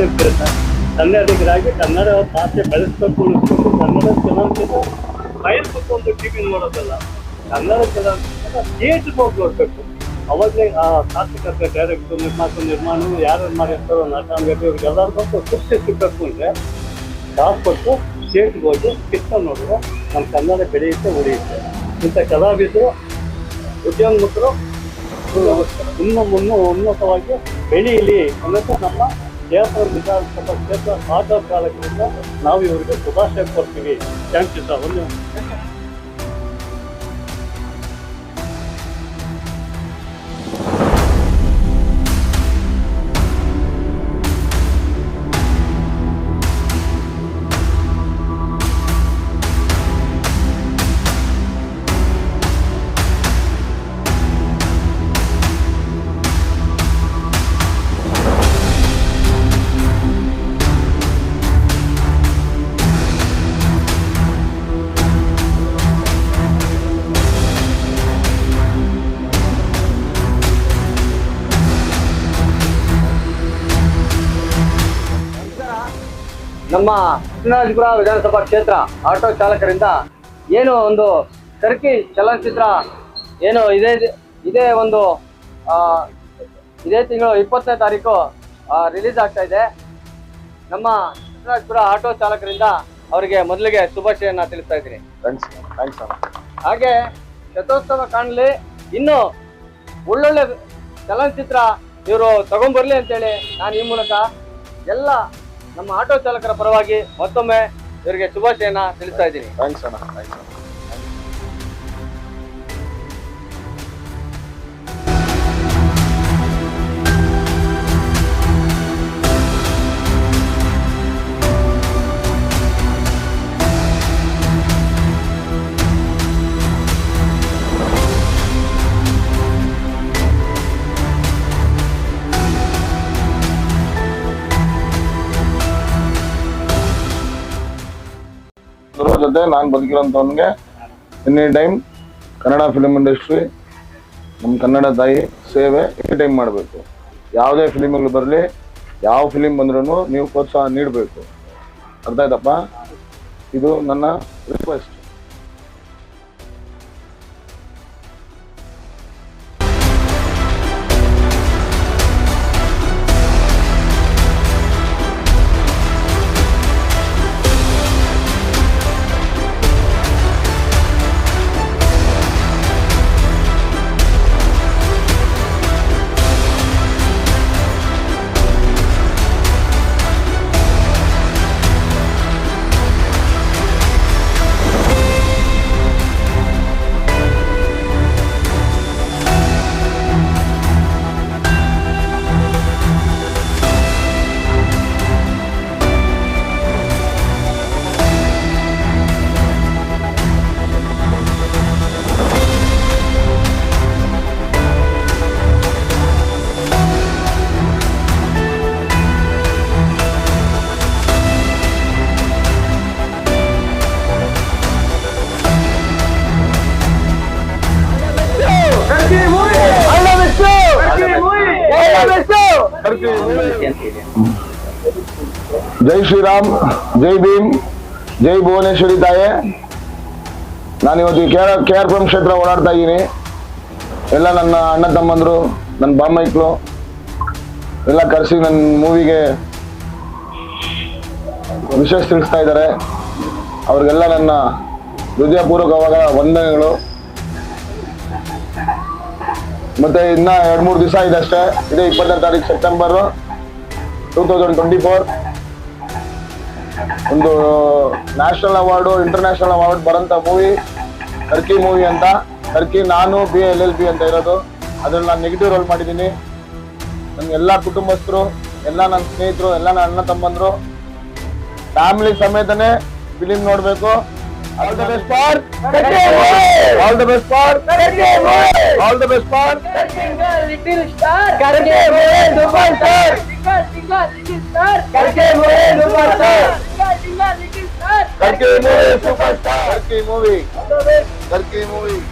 ಹೇಳಿರ್ತೀರ sir, ಕನ್ನಡಿಗರಾಗಿ Kannada ಭಾಷೆ ಬೆಳೆಸ್ಬೇಕು, ಉಳಿಸ್ಬೇಕು. ಕನ್ನಡ ಚಲನಚಿತ್ರ ಬಯಸ್ಬೇಕು ಒಂದು ಟಿವಿ ನೋಡೋದಲ್ಲ, ಕನ್ನಡ ಚಲನಚಿತ್ರ ಥಿಯೇಟ್ರಿಗೆ ಹೋಗಿ ನೋಡ್ಬೇಕು. ಅವಾಗಲೇ ಆ ತಾತ್ವಿಕತೆ, ಡೈರೆಕ್ಟರ್, ನಿರ್ಮಾಣ ಯಾರು ಮಾಡಿರ್ತಾರೋ ನಟ ಎಲ್ಲರಿಗೂ ಖುಷಿ ಸಿಗಬೇಕು ಅಂದರೆ ಕಾಸು ಕೊಟ್ಟು ಥಿಯೇಟ್ರಿಗೆ ಹೋಗಿ ಪಿಕ್ಚರ್ ನೋಡಿದ್ರೆ ನಮ್ಮ ಕನ್ನಡ ಬೆಳೆಯುತ್ತೆ, ಉಳಿಯುತ್ತೆ. ಇಂಥ ಕಲಾವಿದರು, ಉದ್ಯೋನ್ಮುಖರು ಉನ್ನತವಾಗಿ ಬೆಳೆಯಲಿ ಅನ್ನೋದು ನಮ್ಮ ಜಯಪುರ ವಿಧಾನಸಭಾ ಕ್ಷೇತ್ರ ಆಟೋ ಚಾಲಕರಿಂದ ನಾವು ಇವರಿಗೆ ಶುಭಾಶಯ ಕೊಡ್ತೀವಿ. Thank you sir. ಒಂದು ನಮ್ಮ ಕೃಷ್ಣರಾಜಪುರ ವಿಧಾನಸಭಾ ಕ್ಷೇತ್ರ ಆಟೋ ಚಾಲಕರಿಂದ ಏನು ಒಂದು ಟರ್ಕಿ ಚಲನಚಿತ್ರ ಏನು ಇದೇ ಒಂದು ಇದೇ ತಿಂಗಳು 20ನೇ ತಾರೀಕು ರಿಲೀಸ್ ಆಗ್ತಾ ಇದೆ. ನಮ್ಮ ಕೃಷ್ಣರಾಜಪುರ ಆಟೋ ಚಾಲಕರಿಂದ ಅವರಿಗೆ ಮೊದಲಿಗೆ ಶುಭಾಶಯನ್ನ ತಿಳಿಸ್ತಾ ಇದ್ದೀನಿ. ಹಾಗೆ ಶತೋತ್ಸವ ಕಾಣಲಿ, ಇನ್ನು ಒಳ್ಳೊಳ್ಳೆ ಚಲನಚಿತ್ರ ಇವರು ತಗೊಂಡ್ಬರ್ಲಿ ಅಂತೇಳಿ ನಾನು ಈ ಮೂಲಕ ಎಲ್ಲ ನಮ್ಮ ಆಟೋ ಚಾಲಕರ ಪರವಾಗಿ ಮತ್ತೊಮ್ಮೆ ಇವರಿಗೆ ಶುಭಾಶಯನ ತಿಳಿಸ್ತಾ ಇದ್ದೀನಿ. ಥ್ಯಾಂಕ್ಸ್ ಅಣ್ಣ, ಥ್ಯಾಂಕ್ಸ್ ಅಣ್ಣ. ಜೊತೆ ನಾನು ಬದುಕಿರೋಂಥವನಿಗೆ any time Kannada film industry, ನಮ್ಮ ಕನ್ನಡ ತಾಯಿ ಸೇವೆ ಎನಿ ಟೈಮ್ ಮಾಡಬೇಕು. ಯಾವುದೇ ಫಿಲಿಮ್ಗಳು ಬರಲಿ, ಯಾವ ಫಿಲಿಮ್ ಬಂದ್ರೂ ನೀವು ಪ್ರೋತ್ಸಾಹ ನೀಡಬೇಕು. ಅರ್ಥ ಆಯ್ತಪ್ಪ? ಇದು ನನ್ನ ರಿಕ್ವೆಸ್ಟ್. ಜೈ ಶ್ರೀರಾಮ್, ಜೈ ಭೀಮ್, ಜೈ ಭುವನೇಶ್ವರಿ ತಾಯೇ. ನಾನಿವತ್ತು KRPುರಂ ಕ್ಷೇತ್ರ ಓಡಾಡ್ತಾ ಇದ್ದೀನಿ. ಎಲ್ಲ ನನ್ನ ಅಣ್ಣ ತಮ್ಮಂದರು, ನನ್ನ ಬಾಮೈಕ್ಳು ಎಲ್ಲ ಕರೆಸಿ ನನ್ನ ಮೂವಿಗೆ ವಿಶೇಷ ತಿಳಿಸ್ತಾ ಇದ್ದಾರೆ. ಅವ್ರಿಗೆಲ್ಲ ನನ್ನ ಹೃದಯಪೂರ್ವಕವಾದ ವಂದನೆಗಳು. ಮತ್ತೆ ಇನ್ನ 2-3 ದಿವಸ ಇದೆ ಅಷ್ಟೇ. ಇದೇ 20ನೇ ತಾರೀಕು ಸೆಪ್ಟೆಂಬರ್ 2024 ಒಂದು ನ್ಯಾಷನಲ್ ಅವಾರ್ಡು, ಇಂಟರ್ನ್ಯಾಷನಲ್ ಅವಾರ್ಡ್ ಬರೋಂಥ ಮೂವಿ ಟರ್ಕಿ ಮೂವಿ ಅಂತ. ಟರ್ಕಿ ನಾನು BA-LLB ಅಂತ ಇರೋದು. ಅದ್ರಲ್ಲಿ ನಾನು ನೆಗೆಟಿವ್ ರೋಲ್ ಮಾಡಿದ್ದೀನಿ. ನನ್ನ ಎಲ್ಲ ಕುಟುಂಬಸ್ಥರು, ಎಲ್ಲ ನನ್ನ ಸ್ನೇಹಿತರು, ಎಲ್ಲ ನನ್ನ ಅಣ್ಣ ತಮ್ಮಂದರು ಫ್ಯಾಮಿಲಿ ಸಮೇತನೇ ಫಿಲಿಮ್ ನೋಡಬೇಕು. All the best for all the best for all the best for little star karke superstar little star karke superstar little star karke superstar karke movie